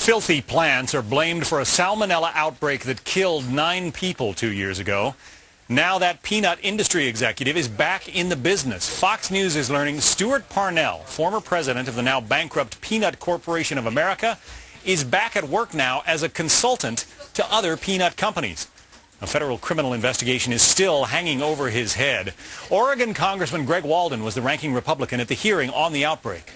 Filthy plants are blamed for a salmonella outbreak that killed 9 people 2 years ago. Now that peanut industry executive is back in the business. Fox News is learning Stewart Parnell, former president of the now bankrupt Peanut Corporation of America, is back at work now as a consultant to other peanut companies. A federal criminal investigation is still hanging over his head. Oregon Congressman Greg Walden was the ranking Republican at the hearing on the outbreak.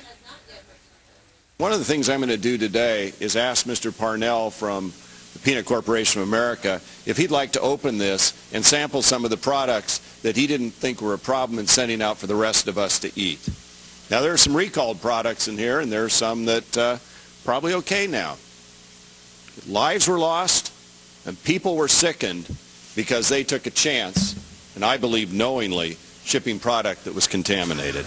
One of the things I'm going to do today is ask Mr. Parnell from the Peanut Corporation of America if he'd like to open this and sample some of the products that he didn't think were a problem in sending out for the rest of us to eat. Now, there are some recalled products in here, and there are some that probably okay now. Lives were lost, and people were sickened because they took a chance, and I believe knowingly, shipping product that was contaminated.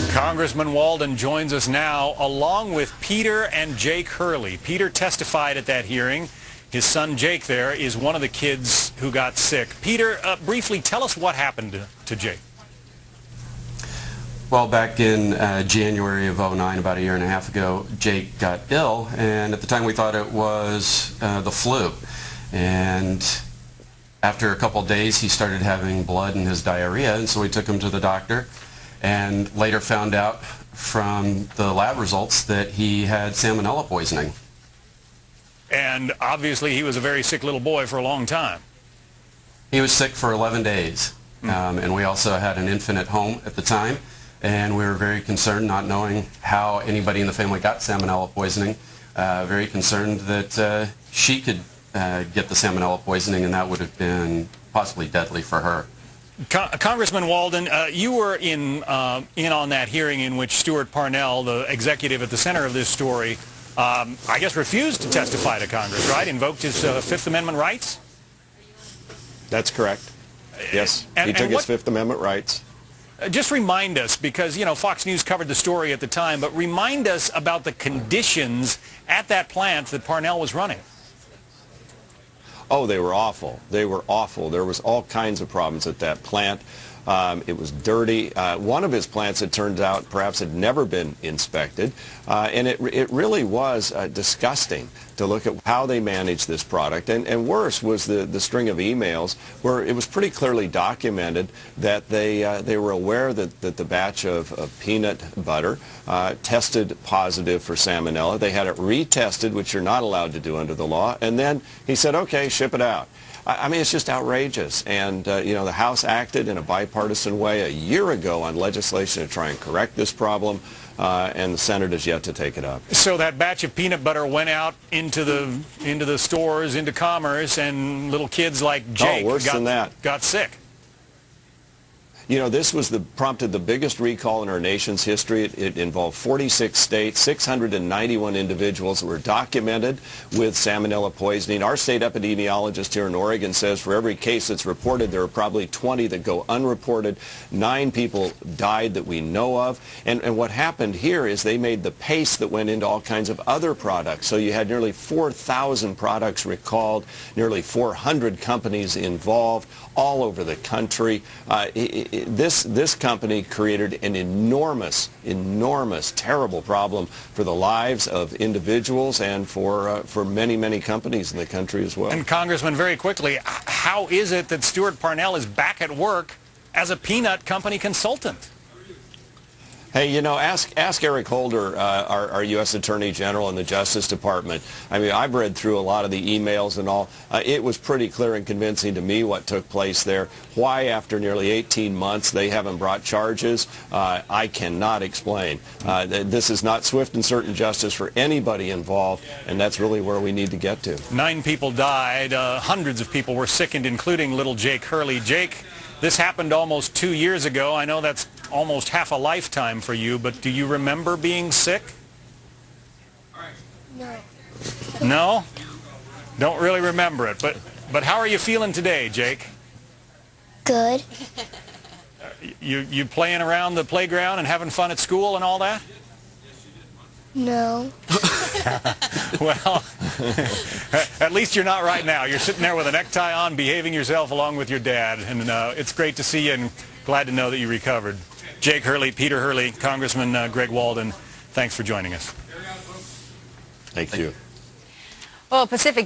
Congressman Walden joins us now along with Peter and Jake Hurley. Peter testified at that hearing. His son Jake there is one of the kids who got sick. Peter, briefly tell us what happened to Jake. Well, back in January of '09, about a year and a half ago, Jake got ill, and at the time we thought it was the flu. And after a couple of days, he started having blood in his diarrhea, and so we took him to the doctor and later found out from the lab results that he had salmonella poisoning. And obviously he was a very sick little boy for a long time. He was sick for 11 days, and we also had an infant at home at the time, and we were very concerned, not knowing how anybody in the family got salmonella poisoning, very concerned that she could get the salmonella poisoning, and that would have been possibly deadly for her. Congressman Walden, you were in on that hearing in which Stewart Parnell, the executive at the center of this story, I guess refused to testify to Congress, right? Invoked his Fifth Amendment rights? That's correct. Yes, he took his Fifth Amendment rights. Just remind us, because, you know, Fox News covered the story at the time, but remind us about the conditions at that plant that Parnell was running. Oh, they were awful. They were awful. There was all kinds of problems at that plant. It was dirty. One of his plants, it turned out, perhaps had never been inspected. And it really was disgusting to look at how they managed this product. And worse was the string of emails where it was pretty clearly documented that they were aware that the batch of peanut butter tested positive for salmonella. They had it retested, which you're not allowed to do under the law. And then he said, okay, ship it out. I mean, it's just outrageous. And, you know, the House acted in a bipartisan way a year ago on legislation to try and correct this problem, and the Senate is yet to take it up. So that batch of peanut butter went out into the stores, into commerce, and little kids like Jake got sick. You know, this was prompted the biggest recall in our nation's history. It involved 46 states, 691 individuals that were documented with salmonella poisoning. Our state epidemiologist here in Oregon says for every case that's reported, there are probably 20 that go unreported. 9 people died that we know of. And what happened here is they made the paste that went into all kinds of other products. So you had nearly 4,000 products recalled, nearly 400 companies involved all over the country. This company created an enormous, terrible problem for the lives of individuals and for many, many companies in the country as well. And Congressman, very quickly, how is it that Stewart Parnell is back at work as a peanut company consultant? Hey, you know, ask Eric Holder, our U.S. Attorney General in the Justice Department. I mean, I've read through a lot of the emails and all. It was pretty clear and convincing to me what took place there. Why, after nearly 18 months, they haven't brought charges, I cannot explain. This is not swift and certain justice for anybody involved, and that's really where we need to get to. 9 people died. Hundreds of people were sickened, including little Jake Hurley. Jake, this happened almost 2 years ago. I know that's almost half a lifetime for you, but do you remember being sick? No. No? Don't really remember it. But how are you feeling today, Jake? Good. You playing around the playground and having fun at school and all that? No. Well, at least you're not right now. You're sitting there with a necktie on, behaving yourself along with your dad, and it's great to see you and glad to know that you recovered. Jake Hurley, Peter Hurley, Congressman Greg Walden, thanks for joining us. Thank you. Well, Pacific